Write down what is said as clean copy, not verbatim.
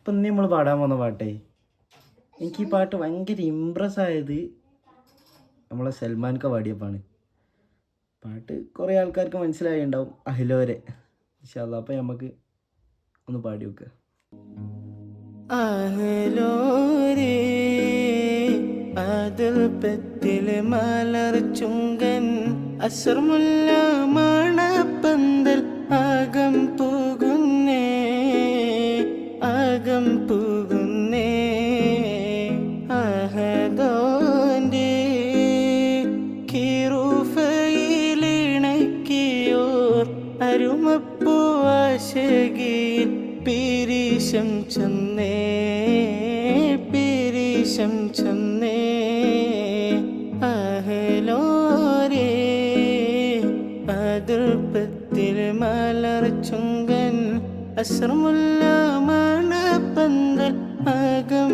ഇപ്പം ഇന്ന് നമ്മൾ പാടാൻ പോകുന്ന പാട്ടേ, എനിക്ക് ഈ പാട്ട് ഭയങ്കര ഇമ്പ്രസ് ആയത് നമ്മളെ സൽമാൻക്ക പാടിയപ്പാണ്. പാട്ട് കുറേ ആൾക്കാർക്ക് മനസ്സിലായി ഉണ്ടാവും, അഹിലോരെ. ഇൻഷാ അല്ലാ അപ്പം നമുക്ക് ഒന്ന് പാടി വെക്കുക. അഹലോരേ അതിൽപ്പത്തിൽ മലർ ചുങ്കൻ അസർമുല്ല മണപ്പന്തൽ അകം പോകുന്നേ അകം പോകുന്നേ അഹദോന്റെ കിറുഫയിലിണക്കിയോർ അരുമപ്പൂ ആശകീൻ പിരീശം ചെന്നേ പിരീശം ചെന്നേ അഹലോരേ അതിർപ്പത്തിൽ മലർ ചുങ്കൻ അസർമുല്ല മണപ്പന്തൽ അകം